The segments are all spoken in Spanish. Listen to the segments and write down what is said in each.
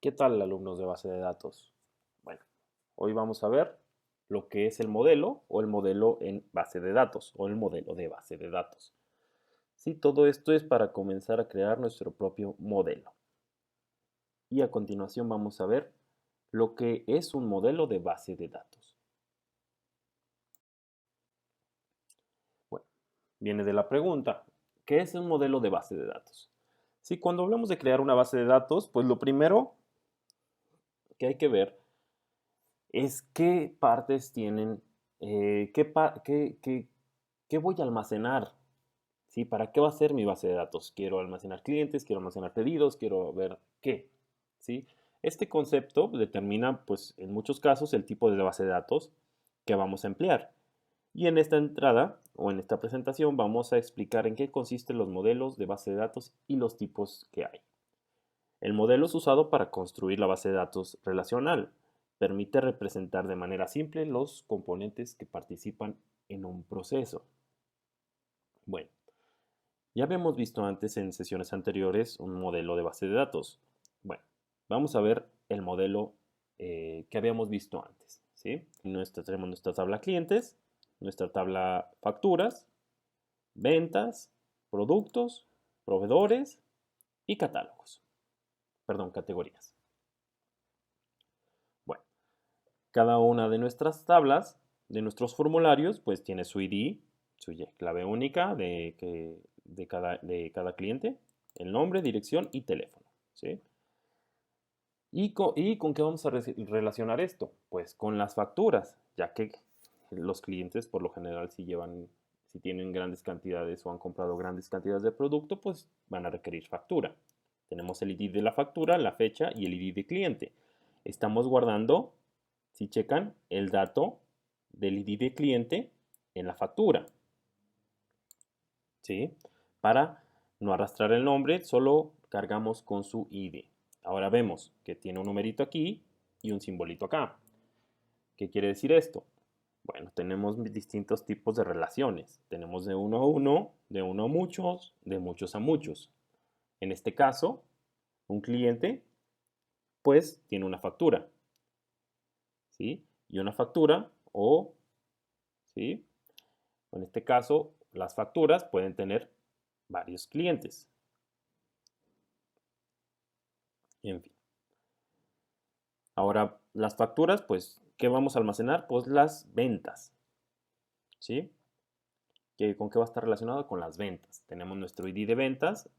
¿Qué tal, alumnos de base de datos? Bueno, hoy vamos a ver lo que es el modelo o el modelo en base de datos o el modelo de base de datos. Sí, todo esto es para comenzar a crear nuestro propio modelo. Y a continuación vamos a ver lo que es un modelo de base de datos. Bueno, viene de la pregunta, ¿qué es un modelo de base de datos? Sí, cuando hablamos de crear una base de datos, pues lo primero que hay que ver es qué partes tienen, qué voy a almacenar, ¿sí? ¿Para qué va a ser mi base de datos? Quiero almacenar clientes, quiero almacenar pedidos, quiero ver qué, ¿sí? Este concepto determina, pues, en muchos casos el tipo de base de datos que vamos a emplear. Y en esta entrada o en esta presentación vamos a explicar en qué consisten los modelos de base de datos y los tipos que hay. El modelo es usado para construir la base de datos relacional. Permite representar de manera simple los componentes que participan en un proceso. Bueno, ya habíamos visto antes en sesiones anteriores un modelo de base de datos. Bueno, vamos a ver el modelo que habíamos visto antes. ¿Sí? Tenemos nuestra tabla clientes, nuestra tabla facturas, ventas, productos, proveedores y catálogos. Perdón, categorías. Bueno, cada una de nuestras tablas, de nuestros formularios, pues tiene su ID, su clave única de cada cliente, el nombre, dirección y teléfono. ¿Sí? ¿Y con qué vamos a relacionar esto? Pues con las facturas, ya que los clientes por lo general si tienen grandes cantidades o han comprado grandes cantidades de producto, pues van a requerir factura. Tenemos el ID de la factura, la fecha y el ID de cliente. Estamos guardando, si checan, el dato del ID de cliente en la factura. ¿Sí? Para no arrastrar el nombre, solo cargamos con su ID. Ahora vemos que tiene un numerito aquí y un simbolito acá. ¿Qué quiere decir esto? Bueno, tenemos distintos tipos de relaciones. Tenemos de uno a uno, de uno a muchos, de muchos a muchos. En este caso, un cliente, pues, tiene una factura. ¿Sí? Y una factura, ¿sí? En este caso, las facturas pueden tener varios clientes. En fin. Ahora, las facturas, pues, ¿qué vamos a almacenar? Pues las ventas, ¿sí? ¿Con qué va a estar relacionado? Con las ventas. Tenemos nuestro ID de ventas,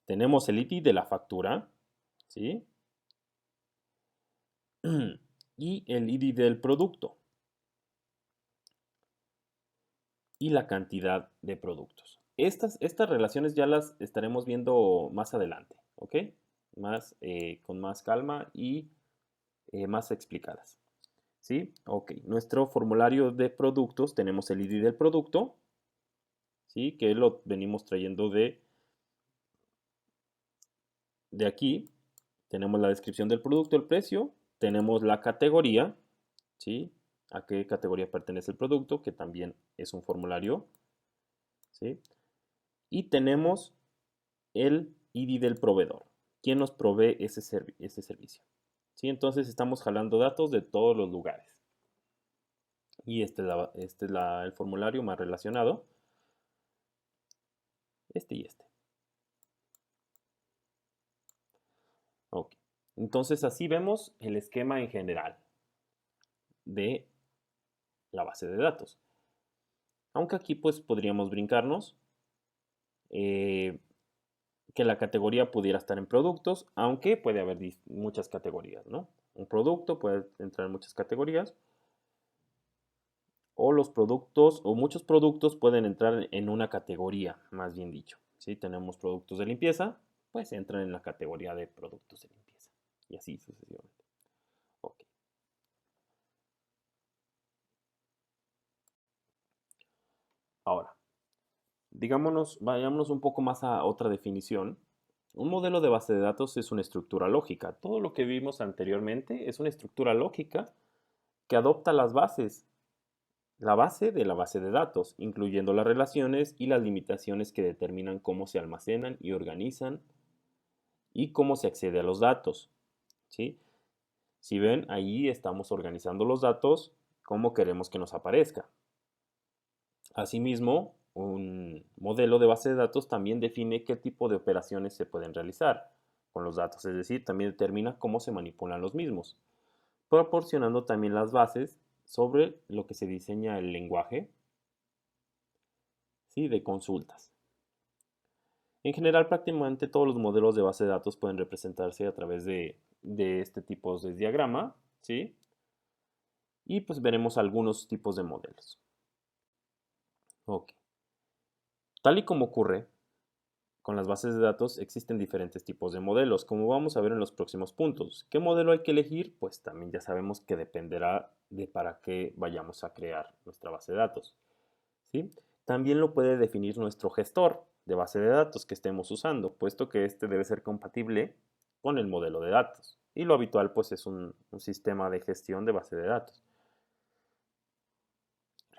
tenemos el ID de la factura, ¿sí? Y el ID del producto y la cantidad de productos. Estas relaciones ya las estaremos viendo más adelante, ¿ok? Con más calma y más explicadas. ¿Sí? Ok, nuestro formulario de productos, tenemos el ID del producto, ¿sí? Que lo venimos trayendo de aquí. Tenemos la descripción del producto, el precio, tenemos la categoría, ¿sí? A qué categoría pertenece el producto, que también es un formulario, ¿sí? Y tenemos el ID del proveedor, quién nos provee ese servicio, ¿sí? Entonces estamos jalando datos de todos los lugares. Y el formulario más relacionado, este y este. Ok. Entonces así vemos el esquema en general de la base de datos. Aunque aquí pues podríamos brincarnos eh, que la categoría pudiera estar en productos, aunque puede haber muchas categorías, ¿no? Un producto puede entrar en muchas categorías o los productos o muchos productos pueden entrar en una categoría, más bien dicho. Si tenemos productos de limpieza, pues entran en la categoría de productos de limpieza y así sucesivamente. Ok. Ahora, vayámonos un poco más a otra definición. Un modelo de base de datos es una estructura lógica. Todo lo que vimos anteriormente es una estructura lógica que adopta las bases, la base de la base de datos, incluyendo las relaciones y las limitaciones que determinan cómo se almacenan y organizan y cómo se accede a los datos. ¿sí? Si ven, ahí estamos organizando los datos como queremos que nos aparezca. Asimismo, un modelo de base de datos también define qué tipo de operaciones se pueden realizar con los datos, es decir, también determina cómo se manipulan los mismos, proporcionando también las bases sobre lo que se diseña el lenguaje, ¿sí?, de consultas. En general, prácticamente todos los modelos de base de datos pueden representarse a través de este tipo de diagrama, ¿sí? Y pues veremos algunos tipos de modelos. Ok. Tal y como ocurre con las bases de datos, existen diferentes tipos de modelos, como vamos a ver en los próximos puntos. ¿Qué modelo hay que elegir? Pues también ya sabemos que dependerá de para qué vayamos a crear nuestra base de datos, ¿sí? También lo puede definir nuestro gestor de base de datos que estemos usando, puesto que este debe ser compatible con el modelo de datos. Y lo habitual pues es un sistema de gestión de base de datos,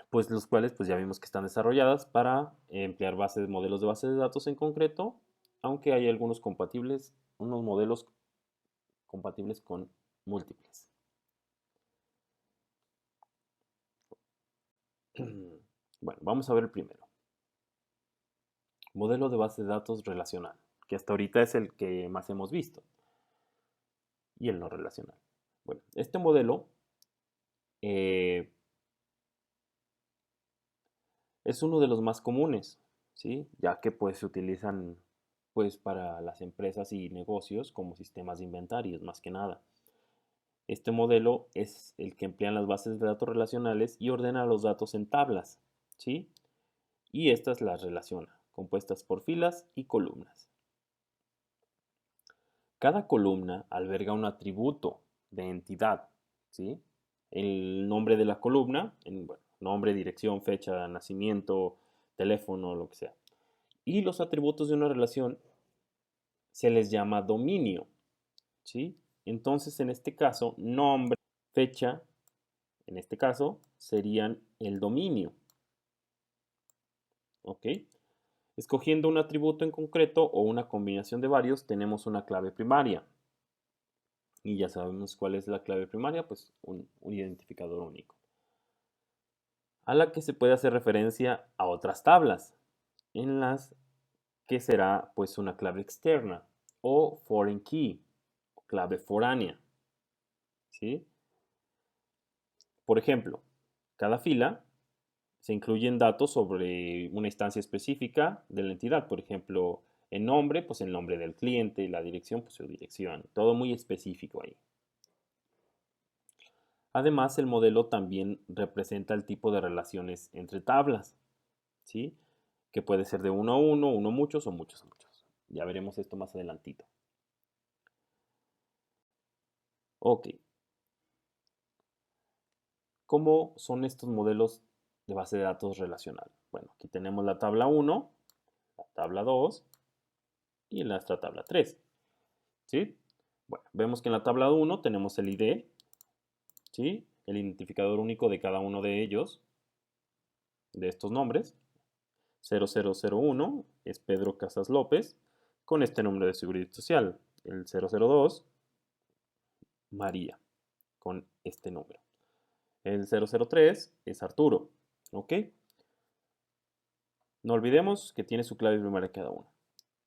pues los cuales pues ya vimos que están desarrolladas para emplear modelos de bases de datos en concreto, aunque hay algunos compatibles, unos modelos compatibles con múltiples. Bueno, vamos a ver el primero. Modelo de base de datos relacional, que hasta ahorita es el que más hemos visto, y el no relacional. Bueno, este modelo eh, es uno de los más comunes, ¿sí? Ya que pues se utilizan pues para las empresas y negocios como sistemas de inventarios más que nada. Este modelo es el que emplean las bases de datos relacionales y ordena los datos en tablas, ¿sí? Y estas las relaciona, compuestas por filas y columnas. Cada columna alberga un atributo de entidad, ¿sí? El nombre de la columna, bueno, nombre, dirección, fecha de nacimiento, teléfono, lo que sea. Y los atributos de una relación se les llama dominio, ¿sí? Entonces, en este caso, nombre, fecha, en este caso, serían el dominio, ¿ok? Escogiendo un atributo en concreto o una combinación de varios, tenemos una clave primaria. Y ya sabemos cuál es la clave primaria, pues un identificador único, a la que se puede hacer referencia a otras tablas, en las que será pues una clave externa o foreign key, clave foránea, ¿sí? Por ejemplo, cada fila se incluyen datos sobre una instancia específica de la entidad, por ejemplo, el nombre, pues el nombre del cliente, la dirección, pues su dirección, todo muy específico ahí. Además, el modelo también representa el tipo de relaciones entre tablas, ¿sí? Que puede ser de uno a uno, uno a muchos o muchos a muchos. Ya veremos esto más adelantito. Ok. ¿Cómo son estos modelos de base de datos relacional? Bueno, aquí tenemos la tabla 1, la tabla 2 y nuestra tabla 3, ¿sí? Bueno, vemos que en la tabla 1 tenemos el ID, ¿sí? El identificador único de cada uno de ellos, de estos nombres. 0001 es Pedro Casas López, con este nombre de seguridad social. El 002, María, con este número. El 003 es Arturo, ¿ok? No olvidemos que tiene su clave primaria cada uno.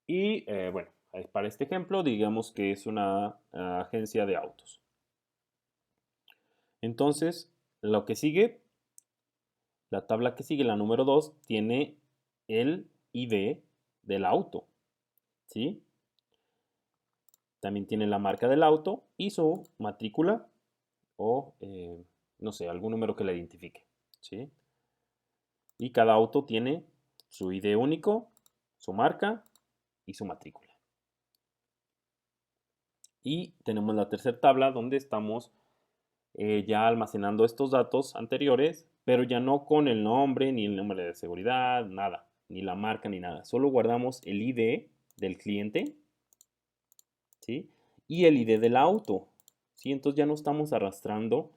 Y bueno, para este ejemplo, digamos que es una agencia de autos. Entonces, lo que sigue, la tabla que sigue, la número 2, tiene el ID del auto, ¿sí? También tiene la marca del auto y su matrícula o, no sé, algún número que la identifique, ¿sí? Y cada auto tiene su ID único, su marca y su matrícula. Y tenemos la tercera tabla donde estamos ya almacenando estos datos anteriores, pero ya no con el nombre, ni el nombre de seguridad, nada, ni la marca, ni nada. Solo guardamos el ID del cliente, ¿sí? Y el ID del auto, ¿sí? Entonces ya no estamos arrastrando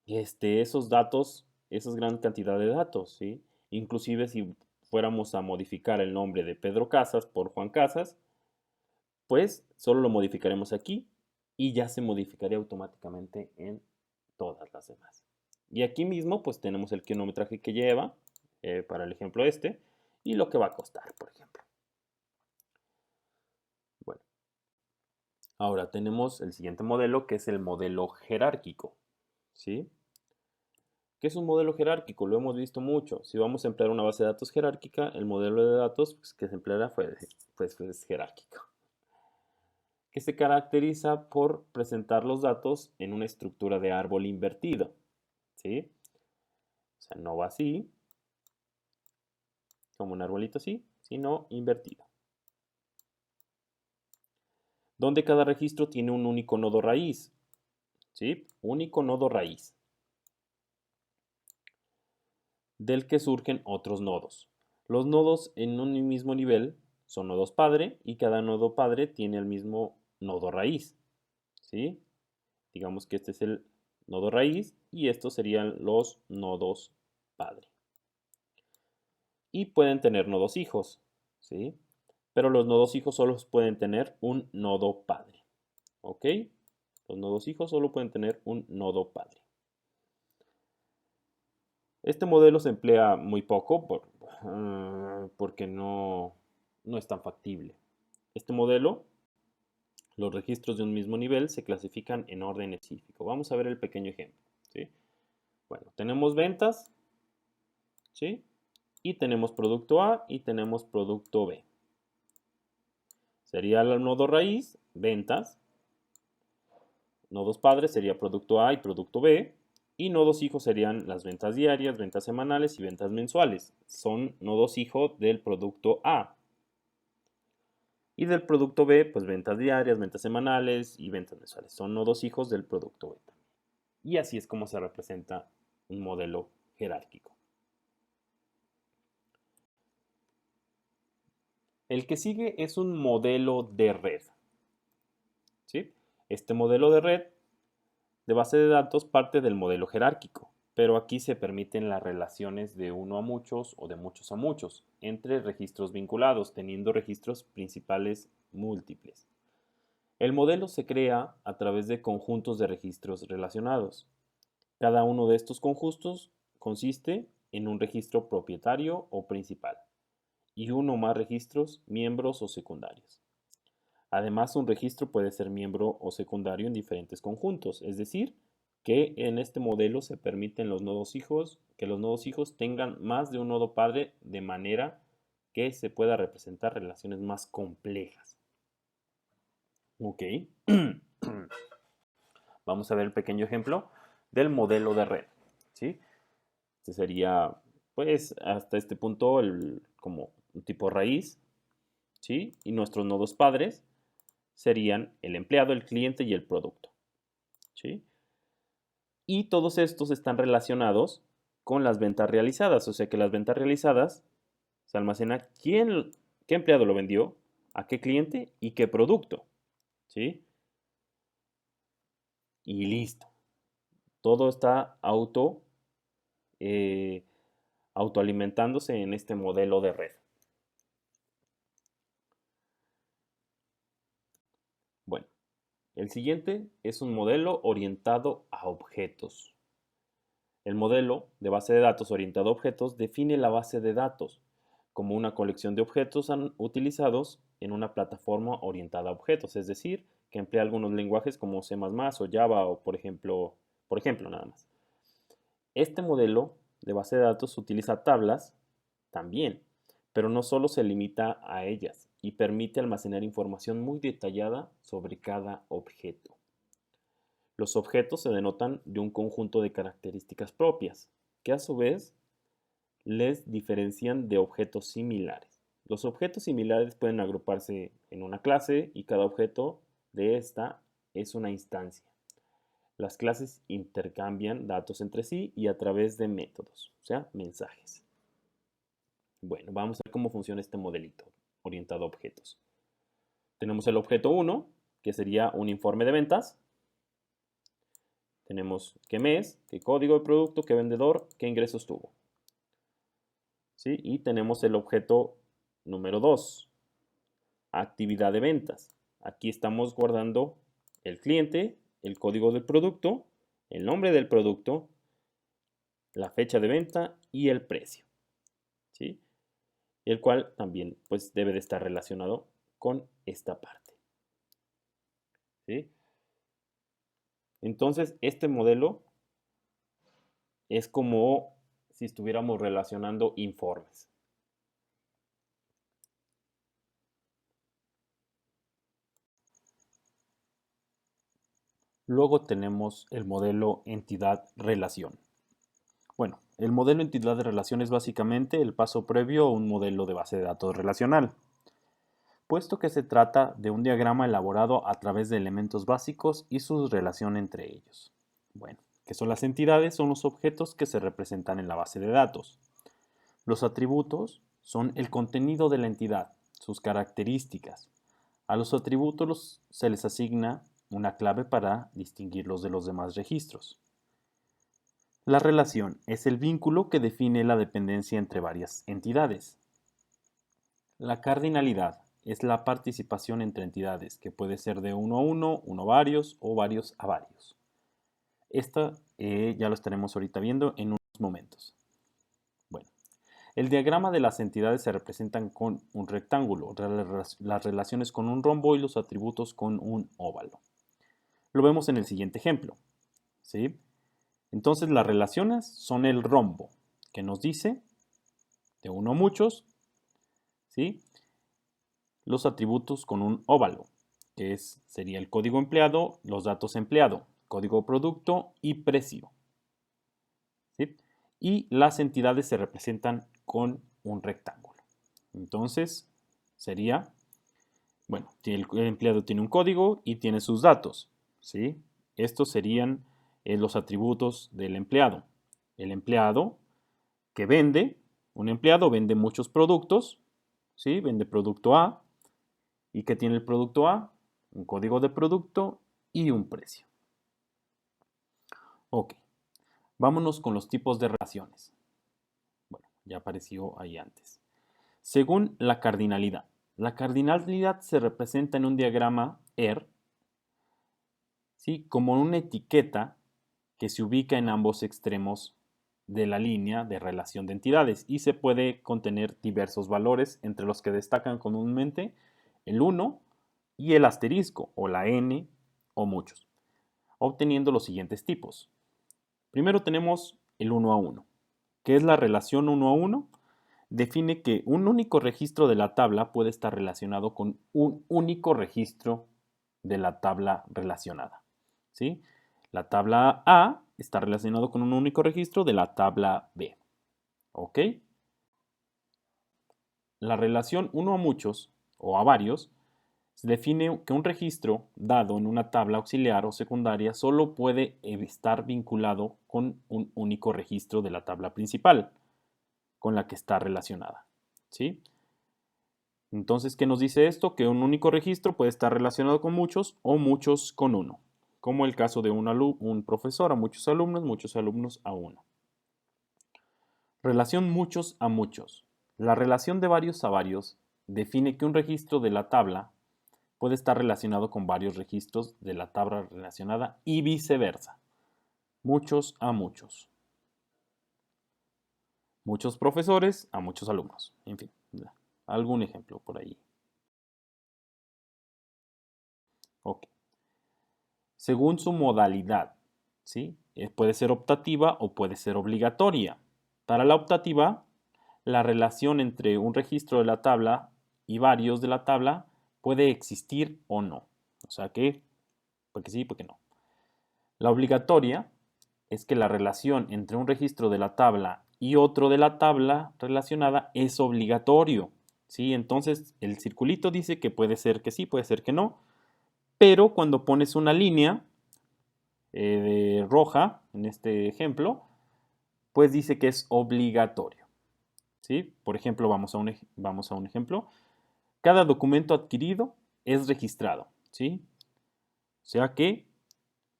esos datos, esa gran cantidad de datos, ¿sí? Inclusive si fuéramos a modificar el nombre de Pedro Casas por Juan Casas, pues solo lo modificaremos aquí y ya se modificaría automáticamente en todas las demás. Y aquí mismo pues tenemos el kilometraje que lleva, para el ejemplo este, y lo que va a costar, por ejemplo. Bueno, ahora tenemos el siguiente modelo, que es el modelo jerárquico, ¿sí? ¿Qué es un modelo jerárquico? Lo hemos visto mucho. Si vamos a emplear una base de datos jerárquica, el modelo de datos pues, que se empleará pues, es jerárquico, que se caracteriza por presentar los datos en una estructura de árbol invertido, ¿sí? O sea, no va así, como un arbolito así, sino invertido. Donde cada registro tiene un único nodo raíz, ¿sí? Único nodo raíz, del que surgen otros nodos. Los nodos en un mismo nivel son nodos padre y cada nodo padre tiene el mismo nodo raíz, ¿sí? Digamos que este es el nodo raíz y estos serían los nodos padre. Y pueden tener nodos hijos, ¿sí? Pero los nodos hijos solo pueden tener un nodo padre, ¿ok? Los nodos hijos solo pueden tener un nodo padre. Este modelo se emplea muy poco porque no es tan factible. Este modelo, los registros de un mismo nivel se clasifican en orden específico. Vamos a ver el pequeño ejemplo, ¿sí? Bueno, tenemos ventas, ¿sí? Y tenemos producto A y tenemos producto B. Sería el nodo raíz, ventas. Nodos padres sería producto A y producto B. Y nodos hijos serían las ventas diarias, ventas semanales y ventas mensuales. Son nodos hijos del producto A. Y del producto B, pues ventas diarias, ventas semanales y ventas mensuales. Son nodos hijos del producto B. Y así es como se representa un modelo jerárquico. El que sigue es un modelo de red, ¿sí? Este modelo de red de base de datos parte del modelo jerárquico, pero aquí se permiten las relaciones de uno a muchos o de muchos a muchos entre registros vinculados, teniendo registros principales múltiples. El modelo se crea a través de conjuntos de registros relacionados. Cada uno de estos conjuntos consiste en un registro propietario o principal y uno o más registros miembros o secundarios. Además, un registro puede ser miembro o secundario en diferentes conjuntos, es decir, que en este modelo se permiten que los nodos hijos tengan más de un nodo padre de manera que se pueda representar relaciones más complejas. Ok. Vamos a ver el pequeño ejemplo del modelo de red, ¿sí? Este sería, pues, hasta este punto como un tipo raíz, ¿sí? Y nuestros nodos padres serían el empleado, el cliente y el producto, ¿sí? Y todos estos están relacionados con las ventas realizadas, o sea que las ventas realizadas se almacena qué empleado lo vendió, a qué cliente y qué producto, ¿sí? Y listo. Todo está eh, autoalimentándose en este modelo de red. Bueno, el siguiente es un modelo orientado a objetos. El modelo de base de datos orientado a objetos define la base de datos como una colección de objetos utilizados en una plataforma orientada a objetos, es decir, que emplea algunos lenguajes como C++ o Java o por ejemplo nada más. Este modelo de base de datos utiliza tablas también, pero no solo se limita a ellas y permite almacenar información muy detallada sobre cada objeto. Los objetos se denotan de un conjunto de características propias, que a su vez les diferencian de objetos similares. Los objetos similares pueden agruparse en una clase y cada objeto de esta es una instancia. Las clases intercambian datos entre sí y a través de métodos, o sea, mensajes. Bueno, vamos a ver cómo funciona este modelito orientado a objetos. Tenemos el objeto 1, que sería un informe de ventas. Tenemos qué mes, qué código de producto, qué vendedor, qué ingresos tuvo. ¿Sí? Y tenemos el objeto número 2, actividad de ventas. Aquí estamos guardando el cliente, el código del producto, el nombre del producto, la fecha de venta y el precio, ¿sí? El cual también pues debe de estar relacionado con esta parte, ¿sí? Entonces, este modelo es como si estuviéramos relacionando informes. Luego tenemos el modelo entidad-relación. Bueno, el modelo entidad-relación es básicamente el paso previo a un modelo de base de datos relacional, puesto que se trata de un diagrama elaborado a través de elementos básicos y su relación entre ellos. Bueno, ¿qué son las entidades? Son los objetos que se representan en la base de datos. Los atributos son el contenido de la entidad, sus características. A los atributos se les asigna una clave para distinguirlos de los demás registros. La relación es el vínculo que define la dependencia entre varias entidades. La cardinalidad es la participación entre entidades, que puede ser de uno a uno, uno a varios o varios a varios. Esta ya lo estaremos ahorita viendo en unos momentos. Bueno, el diagrama de las entidades se representan con un rectángulo, las relaciones con un rombo y los atributos con un óvalo. Lo vemos en el siguiente ejemplo, ¿sí? Entonces las relaciones son el rombo, que nos dice de uno a muchos, ¿sí? Los atributos con un óvalo, que sería el código empleado, los datos empleado, código producto y precio, ¿sí? Y las entidades se representan con un rectángulo. Entonces sería, bueno, el empleado tiene un código y tiene sus datos, ¿sí? Estos serían los atributos del empleado. El empleado que vende, un empleado vende muchos productos, ¿sí? Vende producto A. ¿Y qué tiene el producto A? Un código de producto y un precio. Ok, vámonos con los tipos de relaciones. Bueno, ya apareció ahí antes. Según la cardinalidad. La cardinalidad se representa en un diagrama ER, ¿sí? Como una etiqueta que se ubica en ambos extremos de la línea de relación de entidades y se puede contener diversos valores, entre los que destacan comúnmente el 1 y el asterisco o la n o muchos, obteniendo los siguientes tipos. Primero tenemos el 1 a 1, que es la relación 1 a 1. Define que un único registro de la tabla puede estar relacionado con un único registro de la tabla relacionada, ¿sí? La tabla A está relacionado con un único registro de la tabla B, ¿ok? La relación 1 a muchos o a varios se define que un registro dado en una tabla auxiliar o secundaria solo puede estar vinculado con un único registro de la tabla principal con la que está relacionada, ¿sí? Entonces, ¿qué nos dice esto? Que un único registro puede estar relacionado con muchos o muchos con uno, como el caso de un profesor a muchos alumnos a uno. Relación muchos a muchos. La relación de varios a varios define que un registro de la tabla puede estar relacionado con varios registros de la tabla relacionada y viceversa. Muchos a muchos. Muchos profesores a muchos alumnos. En fin, algún ejemplo por ahí. Ok. Según su modalidad, ¿sí? Puede ser optativa o puede ser obligatoria. Para la optativa, la relación entre un registro de la tabla y varios de la tabla puede existir o no. O sea que, porque sí, porque no. La obligatoria es que la relación entre un registro de la tabla y otro de la tabla relacionada es obligatorio, ¿sí? Entonces, el circulito dice que puede ser que sí, puede ser que no, pero cuando pones una línea de roja, en este ejemplo, pues dice que es obligatorio, ¿sí? Por ejemplo, vamos a un ejemplo. Cada documento adquirido es registrado, ¿sí? O sea que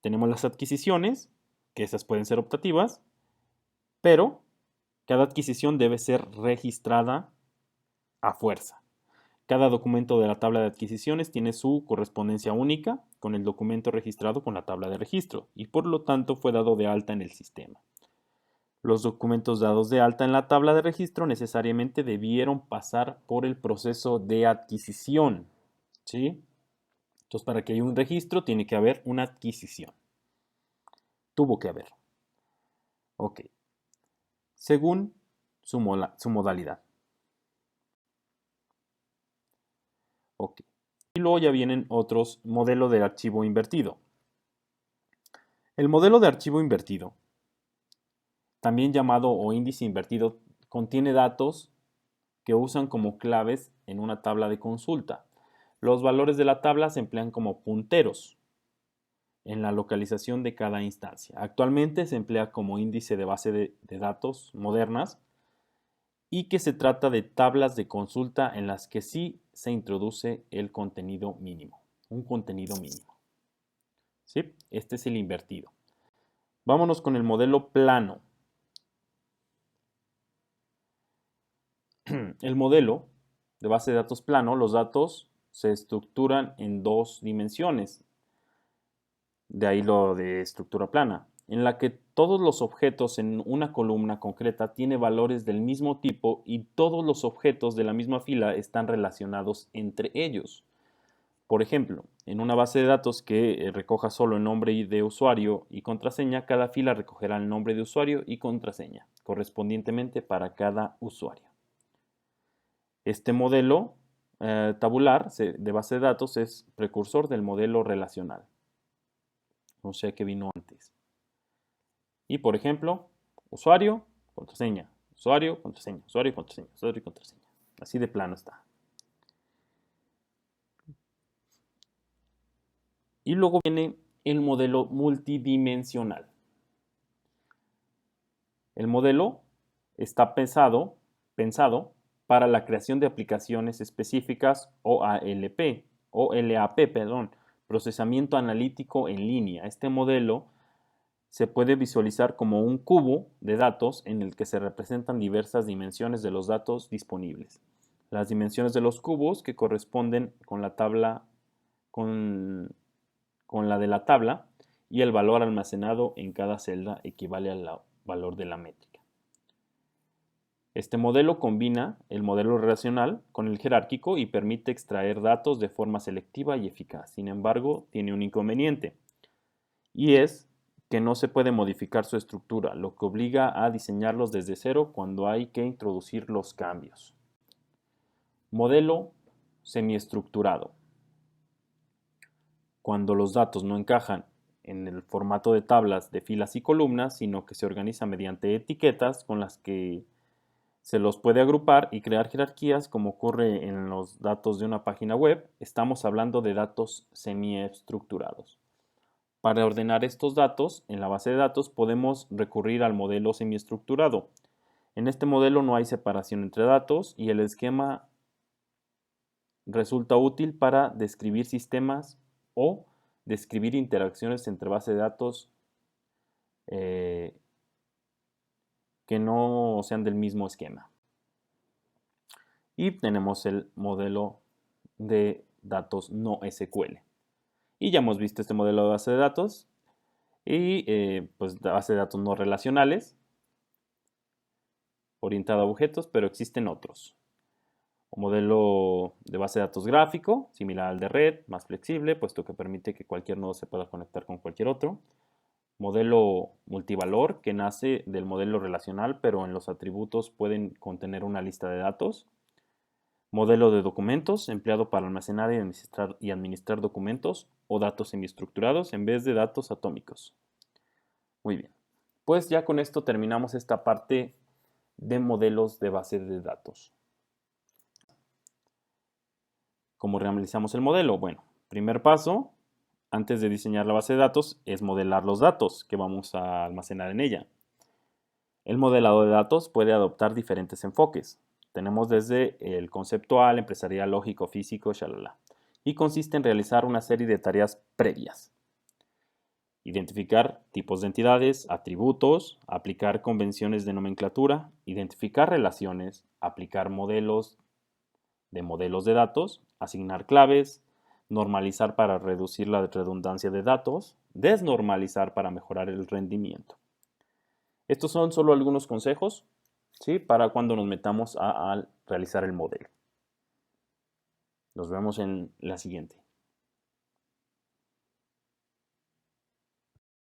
tenemos las adquisiciones, que esas pueden ser optativas, pero cada adquisición debe ser registrada a fuerza. Cada documento de la tabla de adquisiciones tiene su correspondencia única con el documento registrado con la tabla de registro y por lo tanto fue dado de alta en el sistema. Los documentos dados de alta en la tabla de registro necesariamente debieron pasar por el proceso de adquisición, ¿sí? Entonces, para que haya un registro tiene que haber una adquisición. Tuvo que haber. Ok. Según su modalidad. Ok. Y luego ya vienen otros modelos de archivo invertido. El modelo de archivo invertido, también llamado o índice invertido, contiene datos que usan como claves en una tabla de consulta. Los valores de la tabla se emplean como punteros en la localización de cada instancia. Actualmente se emplea como índice de base de datos modernas y que se trata de tablas de consulta en las que sí se introduce el contenido mínimo, un contenido mínimo. ¿Sí? Este es el invertido. Vámonos con el modelo plano. El modelo de base de datos plano, los datos se estructuran en dos dimensiones, de ahí lo de estructura plana, en la que todos los objetos en una columna concreta tienen valores del mismo tipo y todos los objetos de la misma fila están relacionados entre ellos. Por ejemplo, en una base de datos que recoja solo el nombre de usuario y contraseña, cada fila recogerá el nombre de usuario y contraseña, correspondientemente para cada usuario. Este modelo tabular de base de datos es precursor del modelo relacional, o sea que vino antes. Y por ejemplo, usuario, contraseña, usuario, contraseña, usuario, contraseña, usuario, contraseña. Así de plano está. Y luego viene el modelo multidimensional. El modelo está pensado para la creación de aplicaciones específicas OLAP, procesamiento analítico en línea. Este modelo se puede visualizar como un cubo de datos en el que se representan diversas dimensiones de los datos disponibles. Las dimensiones de los cubos que corresponden con la tabla con la de la tabla y el valor almacenado en cada celda equivale al valor de la métrica. Este modelo combina el modelo relacional con el jerárquico y permite extraer datos de forma selectiva y eficaz. Sin embargo, tiene un inconveniente y es que no se puede modificar su estructura, lo que obliga a diseñarlos desde cero cuando hay que introducir los cambios. Modelo semiestructurado. Cuando los datos no encajan en el formato de tablas de filas y columnas, sino que se organiza mediante etiquetas con las que se los puede agrupar y crear jerarquías como ocurre en los datos de una página web, estamos hablando de datos semiestructurados. Para ordenar estos datos en la base de datos podemos recurrir al modelo semiestructurado. En este modelo no hay separación entre datos y el esquema resulta útil para describir sistemas o describir interacciones entre bases de datos que no sean del mismo esquema. Y tenemos el modelo de datos no SQL. Y ya hemos visto este modelo de base de datos y pues base de datos no relacionales orientado a objetos, pero existen otros. Un modelo de base de datos gráfico, similar al de red, más flexible, puesto que permite que cualquier nodo se pueda conectar con cualquier otro. Modelo multivalor, que nace del modelo relacional, pero en los atributos pueden contener una lista de datos. Modelo de documentos, empleado para almacenar y administrar documentos o datos semiestructurados en vez de datos atómicos. Muy bien, pues ya con esto terminamos esta parte de modelos de base de datos. ¿Cómo realizamos el modelo? Bueno, primer paso, antes de diseñar la base de datos, es modelar los datos que vamos a almacenar en ella. El modelado de datos puede adoptar diferentes enfoques. Tenemos desde el conceptual, empresarial, lógico, físico, shalala. Y consiste en realizar una serie de tareas previas. Identificar tipos de entidades, atributos, aplicar convenciones de nomenclatura, identificar relaciones, aplicar modelos de modelos de datos, asignar claves, normalizar para reducir la redundancia de datos, desnormalizar para mejorar el rendimiento. Estos son solo algunos consejos, ¿sí?, para cuando nos metamos a realizar el modelo. Nos vemos en la siguiente.